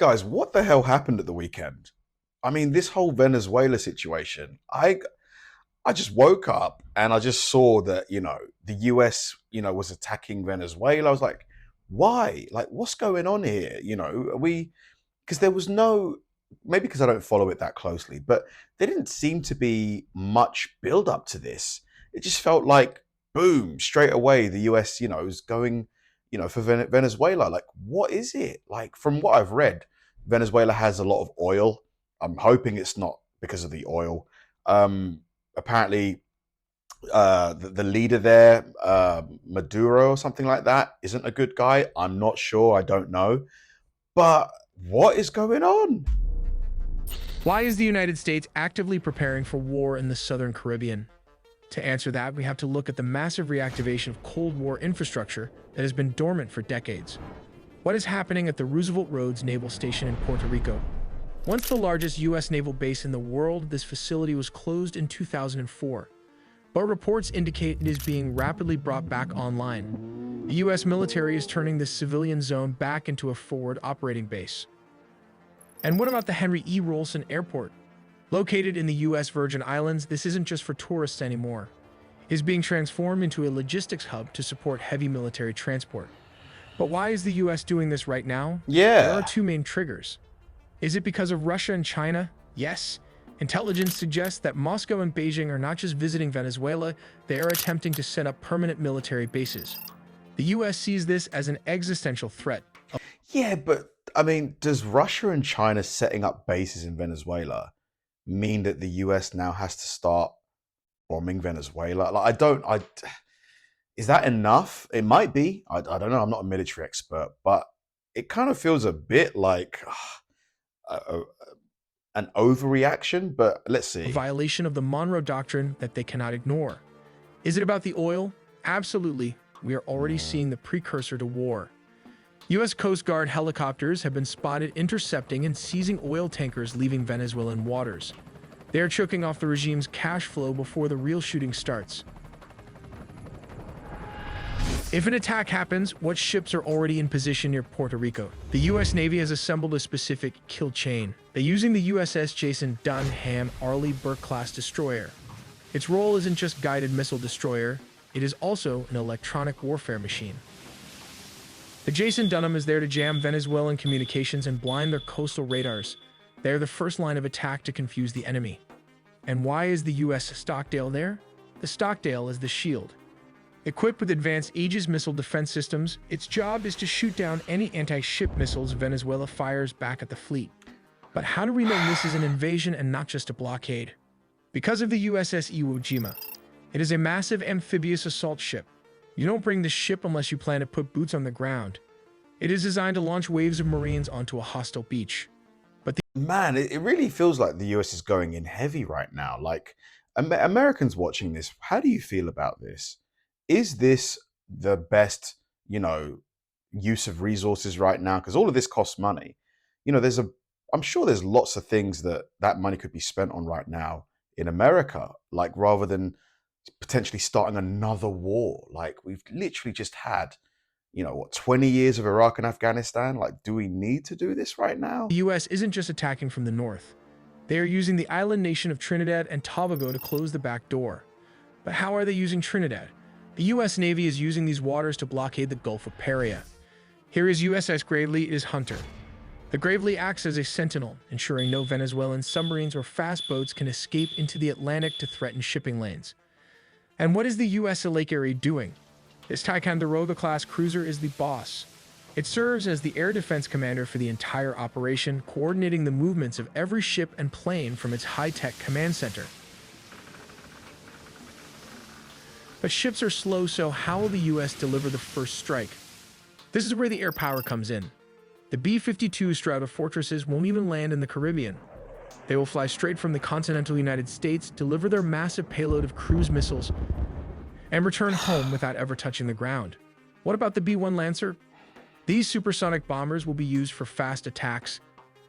Guys, what the hell happened at the weekend? I mean, this whole Venezuela situation. I just woke up and I just saw that, the US, was attacking Venezuela. I was like, why? Like, what's going on here? Are we, because there was no, maybe because I don't follow it that closely, but there didn't seem to be much build up to this. It just felt like, boom, straight away, the US, is going, for Venezuela. Like, what is it? Like, from what I've read, Venezuela has a lot of oil. I'm hoping it's not because of the oil. Apparently, the leader there, Maduro or something like that, isn't a good guy. I'm not sure. I don't know. But what is going on? Why is the United States actively preparing for war in the Southern Caribbean? To answer that, we have to look at the massive reactivation of Cold War infrastructure that has been dormant for decades. What is happening at the Roosevelt Roads Naval Station in Puerto Rico? Once the largest U.S. naval base in the world, this facility was closed in 2004. But reports indicate it is being rapidly brought back online. The U.S. military is turning this civilian zone back into a forward operating base. And what about the Henry E. Rolson Airport? Located in the U.S. Virgin Islands, this isn't just for tourists anymore. It is being transformed into a logistics hub to support heavy military transport. But why is the U.S. doing this right now? There are Yeah. two main triggers. Is it because of Russia and China? Yes. Intelligence suggests that Moscow and Beijing are not just visiting Venezuela, they are attempting to set up permanent military bases. The U.S. sees this as an existential threat. Yeah, but I mean, does Russia and China setting up bases in Venezuela mean that the US now has to start bombing Venezuela? Like, is that enough? It might be. I don't know. I'm not a military expert, but it kind of feels a bit like uh, an overreaction, but let's A see. violation of the Monroe Doctrine that they cannot ignore. Is it about the oil? Absolutely. We are already seeing the precursor to war. U.S. Coast Guard helicopters have been spotted intercepting and seizing oil tankers leaving Venezuelan waters. They are choking off the regime's cash flow before the real shooting starts. If an attack happens, what ships are already in position near Puerto Rico? The U.S. Navy has assembled a specific kill chain. They're using the USS Jason Dunham Arleigh Burke-class destroyer. Its role isn't just guided missile destroyer, it is also an electronic warfare machine. The Jason Dunham is there to jam Venezuelan communications and blind their coastal radars. They are the first line of attack to confuse the enemy. And why is the U.S. Stockdale there? The Stockdale is the shield. Equipped with advanced Aegis missile defense systems, its job is to shoot down any anti-ship missiles Venezuela fires back at the fleet. But how do we know this is an invasion and not just a blockade? Because of the USS Iwo Jima. It is a massive amphibious assault ship. You don't bring this ship unless you plan to put boots on the ground. It is designed to launch waves of Marines onto a hostile beach. But the Man, it really feels like the US is going in heavy right now. Like, Americans watching this, how do you feel about this? Is this the best, use of resources right now? Because all of this costs money. I'm sure there's lots of things that money could be spent on right now in America, like rather than potentially starting another war. Like, we've literally just had, 20 years of Iraq and Afghanistan. Like, do we need to do this right now? U.S. isn't just attacking from the north. They are using the island nation of Trinidad and Tobago to close the back door. But how are they using Trinidad? The U.S. Navy is using these waters to blockade the Gulf of Paria. Here is USS Gravely, it is Hunter. The Gravely acts as a sentinel, ensuring no Venezuelan submarines or fast boats can escape into the Atlantic to threaten shipping lanes. And what is the U.S. Lake Erie doing? This Ticonderoga-class cruiser is the boss. It serves as the air defense commander for the entire operation, coordinating the movements of every ship and plane from its high-tech command center. But ships are slow, so how will the U.S. deliver the first strike? This is where the air power comes in. The B-52 Strata Fortresses won't even land in the Caribbean. They will fly straight from the continental United States, deliver their massive payload of cruise missiles, and return home without ever touching the ground. What about the B-1 Lancer? These supersonic bombers will be used for fast attacks.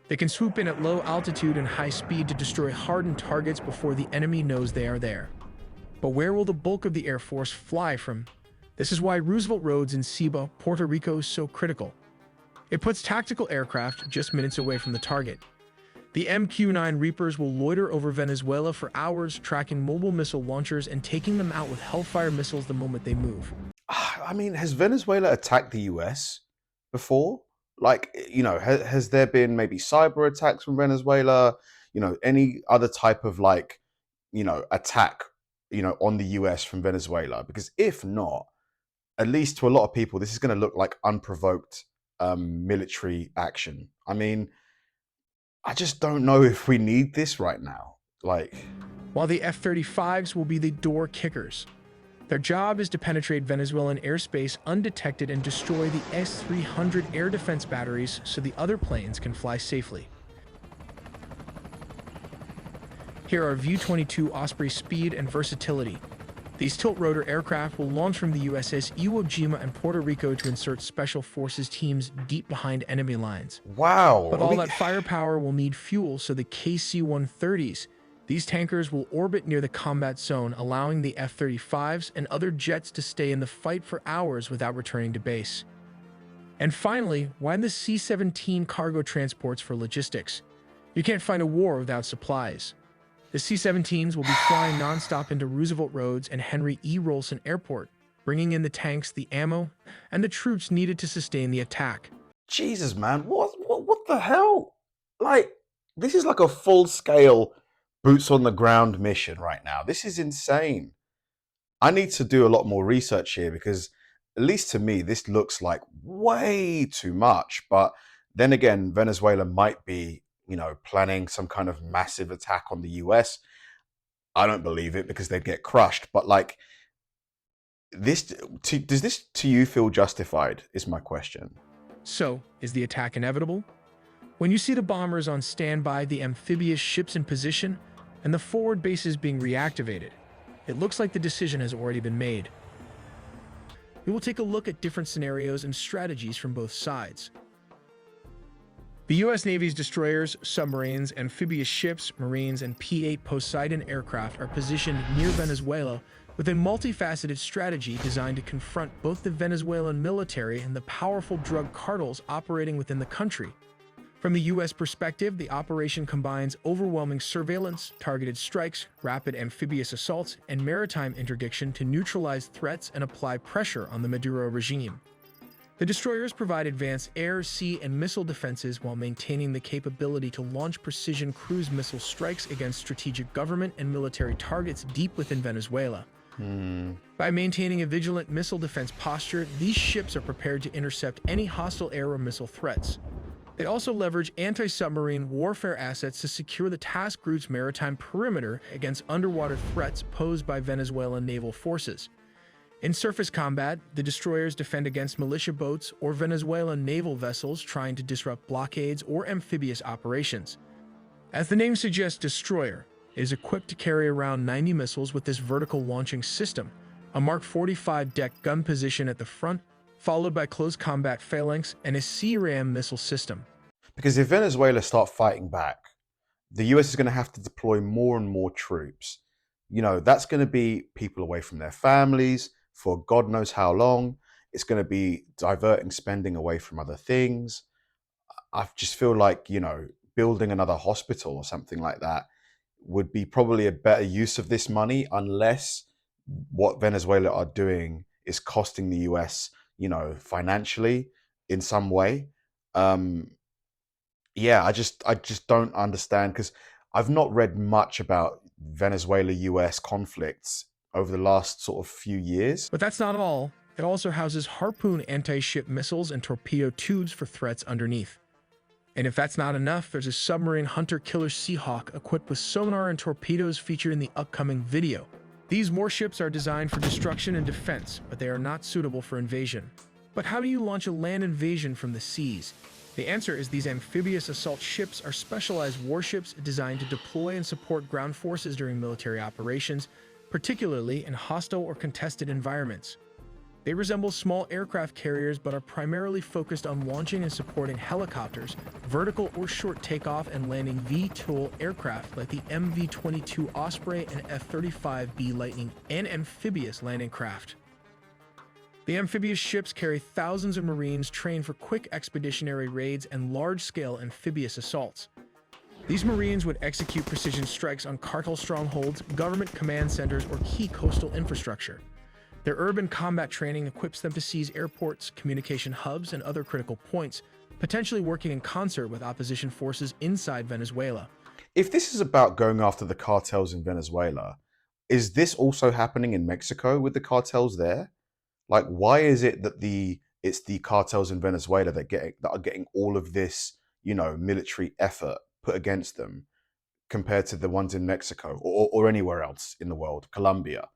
They can swoop in at low altitude and high speed to destroy hardened targets before the enemy knows they are there. But where will the bulk of the Air Force fly from? This is why Roosevelt Roads in Ceiba, Puerto Rico is so critical. It puts tactical aircraft just minutes away from the target. The MQ-9 Reapers will loiter over Venezuela for hours, tracking mobile missile launchers and taking them out with Hellfire missiles the moment they move. I mean, has Venezuela attacked the US before? Like, has there been maybe cyber attacks from Venezuela? Any other type of attack, on the US from Venezuela? Because if not, at least to a lot of people, this is going to look like unprovoked military action. I mean, I just don't know if we need this right now. While the F-35s will be the door kickers. Their job is to penetrate Venezuelan airspace undetected and destroy the S-300 air defense batteries so the other planes can fly safely. Here are VU-22 Osprey's speed and versatility. These tilt-rotor aircraft will launch from the USS Iwo Jima and Puerto Rico to insert Special Forces teams deep behind enemy lines. Wow. But all that firepower will need fuel, so the KC-130s, these tankers will orbit near the combat zone, allowing the F-35s and other jets to stay in the fight for hours without returning to base. And finally, why the C-17 cargo transports for logistics? You can't find a war without supplies. The C-17s will be flying nonstop into Roosevelt Roads and Henry E. Rolson Airport, bringing in the tanks, the ammo, and the troops needed to sustain the attack. Jesus, man, what the hell? This is like a full-scale boots on the ground mission right now. This is insane. I need to do a lot more research here because, at least to me, this looks like way too much. But then again, Venezuela might be, planning some kind of massive attack on the US. I don't believe it because they'd get crushed. But does this to you feel justified is my question. So, is the attack inevitable? When you see the bombers on standby, the amphibious ships in position, and the forward bases being reactivated, it looks like the decision has already been made. We will take a look at different scenarios and strategies from both sides. The U.S. Navy's destroyers, submarines, amphibious ships, Marines, and P-8 Poseidon aircraft are positioned near Venezuela with a multifaceted strategy designed to confront both the Venezuelan military and the powerful drug cartels operating within the country. From the U.S. perspective, the operation combines overwhelming surveillance, targeted strikes, rapid amphibious assaults, and maritime interdiction to neutralize threats and apply pressure on the Maduro regime. The destroyers provide advanced air, sea, and missile defenses while maintaining the capability to launch precision cruise missile strikes against strategic government and military targets deep within Venezuela. By maintaining a vigilant missile defense posture, these ships are prepared to intercept any hostile air or missile threats. They also leverage anti-submarine warfare assets to secure the task group's maritime perimeter against underwater threats posed by Venezuelan naval forces. In surface combat, the destroyers defend against militia boats or Venezuelan naval vessels trying to disrupt blockades or amphibious operations. As the name suggests, destroyer, it is equipped to carry around 90 missiles with this vertical launching system, a Mark 45 deck gun position at the front, followed by close combat phalanx and a C-RAM missile system. Because if Venezuela start fighting back, the US is going to have to deploy more and more troops. That's going to be people away from their families for God knows how long. It's going to be diverting spending away from other things. I just feel like, building another hospital or something like that would be probably a better use of this money, unless what Venezuela are doing is costing the US, financially in some way. I just don't understand, because I've not read much about Venezuela-US conflicts over the last sort of few years. But that's not all. It also houses Harpoon anti-ship missiles and torpedo tubes for threats underneath. And if that's not enough, there's a submarine hunter-killer Seahawk equipped with sonar and torpedoes featured in the upcoming video. These warships are designed for destruction and defense, but they are not suitable for invasion. But how do you launch a land invasion from the seas? The answer is these amphibious assault ships are specialized warships designed to deploy and support ground forces during military operations, particularly in hostile or contested environments. They resemble small aircraft carriers but are primarily focused on launching and supporting helicopters, vertical or short takeoff and landing VTOL aircraft like the MV-22 Osprey and F-35B Lightning, and amphibious landing craft. The amphibious ships carry thousands of Marines trained for quick expeditionary raids and large-scale amphibious assaults. These Marines would execute precision strikes on cartel strongholds, government command centers, or key coastal infrastructure. Their urban combat training equips them to seize airports, communication hubs, and other critical points, potentially working in concert with opposition forces inside Venezuela. If this is about going after the cartels in Venezuela, is this also happening in Mexico with the cartels there? Like, why is it that it's the cartels in Venezuela that are getting all of this, military effort put against them compared to the ones in Mexico or anywhere else in the world, Colombia?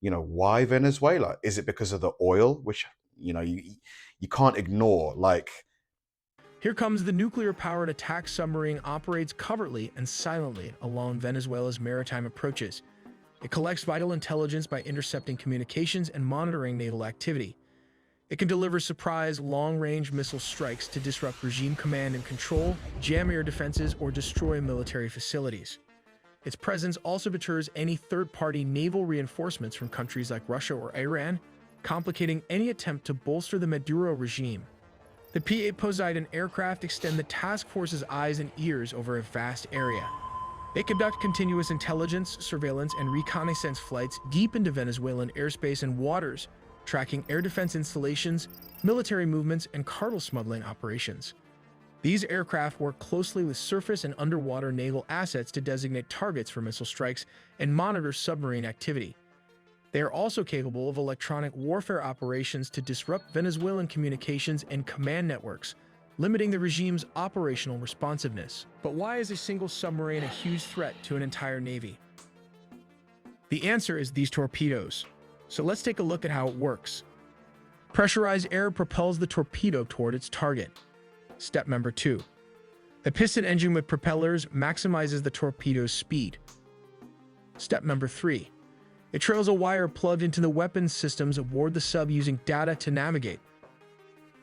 Why Venezuela? Is it because of the oil, which, you can't ignore? Like, Here comes the nuclear-powered attack submarine operates covertly and silently along Venezuela's maritime approaches. It collects vital intelligence by intercepting communications and monitoring naval activity. It can deliver surprise, long-range missile strikes to disrupt regime command and control, jam air defenses, or destroy military facilities. Its presence also deters any third-party naval reinforcements from countries like Russia or Iran, complicating any attempt to bolster the Maduro regime. The P-8 Poseidon aircraft extend the task force's eyes and ears over a vast area. They conduct continuous intelligence, surveillance, and reconnaissance flights deep into Venezuelan airspace and waters, tracking air defense installations, military movements, and cartel smuggling operations. These aircraft work closely with surface and underwater naval assets to designate targets for missile strikes and monitor submarine activity. They are also capable of electronic warfare operations to disrupt Venezuelan communications and command networks, limiting the regime's operational responsiveness. But why is a single submarine a huge threat to an entire navy? The answer is these torpedoes. So let's take a look at how it works. Pressurized air propels the torpedo toward its target. Step number 2. A piston engine with propellers maximizes the torpedo's speed. Step number 3. It trails a wire plugged into the weapons systems aboard the sub using data to navigate.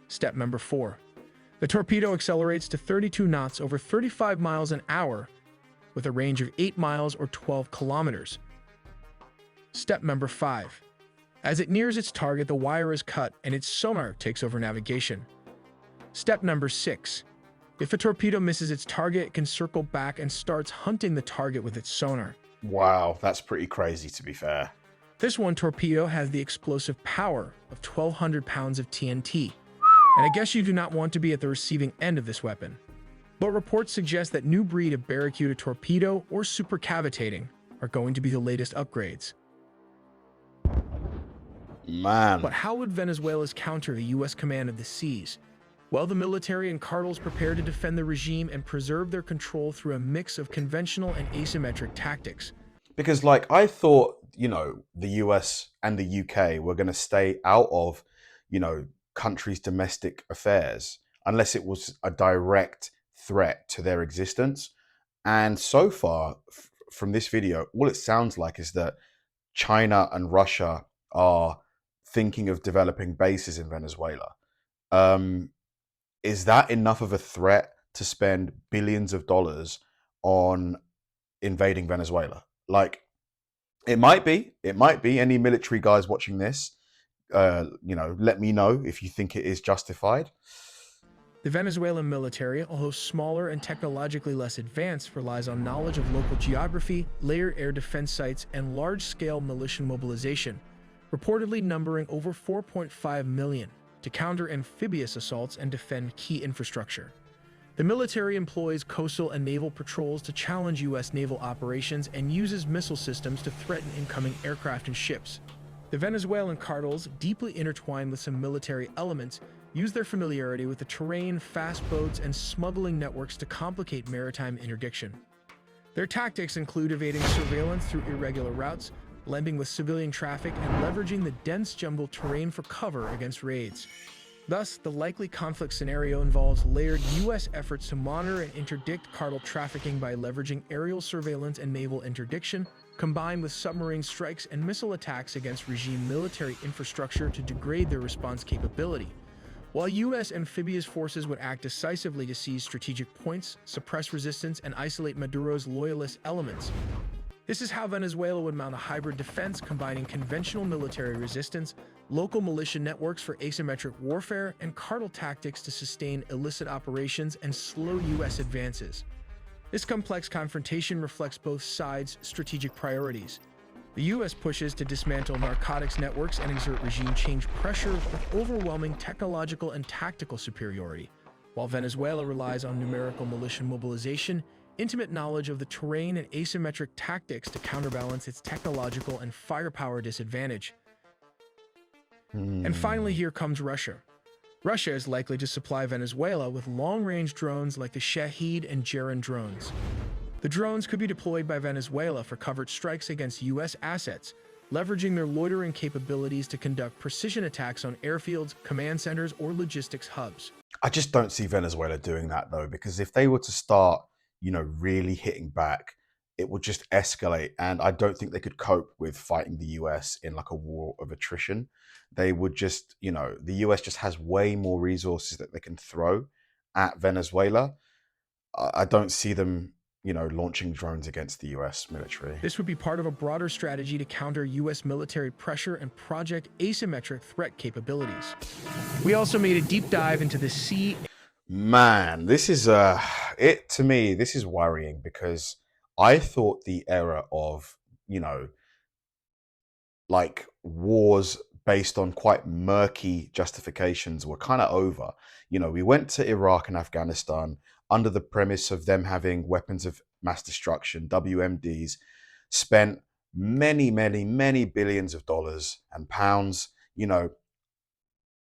Step number 4. The torpedo accelerates to 32 knots over 35 miles an hour with a range of 8 miles or 12 kilometers. Step number 5. As it nears its target, the wire is cut and its sonar takes over navigation. Step number 6. If a torpedo misses its target, it can circle back and starts hunting the target with its sonar. wow, that's pretty crazy, to be fair. This one torpedo has the explosive power of 1,200 pounds of TNT. And I guess you do not want to be at the receiving end of this weapon. But reports suggest that new breed of barracuda torpedo or supercavitating are going to be the latest upgrades. Man. But how would Venezuela's counter the U.S. command of the seas? Well, the military and cartels prepare to defend the regime and preserve their control through a mix of conventional and asymmetric tactics. Because, I thought, the US and the UK were going to stay out of, countries' domestic affairs unless it was a direct threat to their existence. And so far, from this video, all it sounds like is that China and Russia are thinking of developing bases in Venezuela. Is that enough of a threat to spend billions of dollars on invading Venezuela? It might be. Any military guys watching this, let me know if you think it is justified. The Venezuelan military, although smaller and technologically less advanced, relies on knowledge of local geography, layered air defense sites, and large-scale militia mobilization, reportedly numbering over 4.5 million, to counter amphibious assaults and defend key infrastructure. The military employs coastal and naval patrols to challenge U.S. naval operations and uses missile systems to threaten incoming aircraft and ships. The Venezuelan cartels, deeply intertwined with some military elements, use their familiarity with the terrain, fast boats, and smuggling networks to complicate maritime interdiction. Their tactics include evading surveillance through irregular routes, blending with civilian traffic, and leveraging the dense jumbled terrain for cover against raids. Thus, the likely conflict scenario involves layered U.S. efforts to monitor and interdict cartel trafficking by leveraging aerial surveillance and naval interdiction, combined with submarine strikes and missile attacks against regime military infrastructure to degrade their response capability. While U.S. amphibious forces would act decisively to seize strategic points, suppress resistance, and isolate Maduro's loyalist elements, This is how Venezuela would mount a hybrid defense combining conventional military resistance, local militia networks for asymmetric warfare, and cartel tactics to sustain illicit operations and slow U.S. advances. This complex confrontation reflects both sides' strategic priorities. The U.S. pushes to dismantle narcotics networks and exert regime change pressure with overwhelming technological and tactical superiority, while Venezuela relies on numerical militia mobilization, intimate knowledge of the terrain, and asymmetric tactics to counterbalance its technological and firepower disadvantage. And finally, here comes Russia. Russia is likely to supply Venezuela with long-range drones like the Shahed and Geran drones. The drones could be deployed by Venezuela for covert strikes against U.S. assets, leveraging their loitering capabilities to conduct precision attacks on airfields, command centers, or logistics hubs. I just don't see Venezuela doing that though, because if they were to start, really hitting back, it would just escalate. And I don't think they could cope with fighting the US in like a war of attrition. They would just, the US just has way more resources that they can throw at Venezuela. I don't see them, launching drones against the US military. This would be part of a broader strategy to counter U.S. military pressure and project asymmetric threat capabilities. We also made a deep dive into the sea. Man, this is to me, this is worrying because I thought the era of, like wars based on quite murky justifications were kind of over. We went to Iraq and Afghanistan under the premise of them having weapons of mass destruction, WMDs, spent many, many, many billions of dollars and pounds.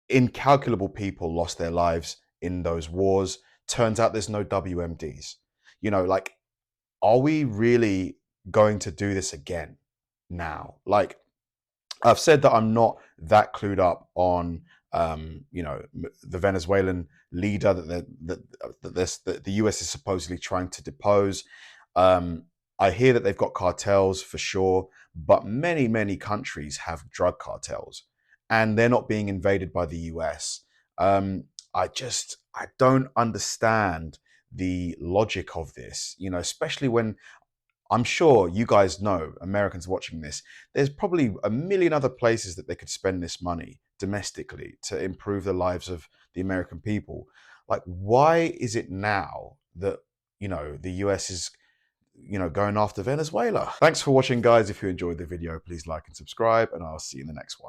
Incalculable people lost their lives in those wars. Turns out there's no WMDs. Are we really going to do this again now? Like, I've said that I'm not that clued up on, the Venezuelan leader that the US is supposedly trying to depose. I hear that they've got cartels for sure, but many, many countries have drug cartels and they're not being invaded by the US. I don't understand the logic of this, especially when I'm sure you guys know, Americans watching this, there's probably a million other places that they could spend this money domestically to improve the lives of the American people. Like, why is it now that, the US is, going after Venezuela? Thanks for watching, guys. If you enjoyed the video, please like and subscribe, and I'll see you in the next one.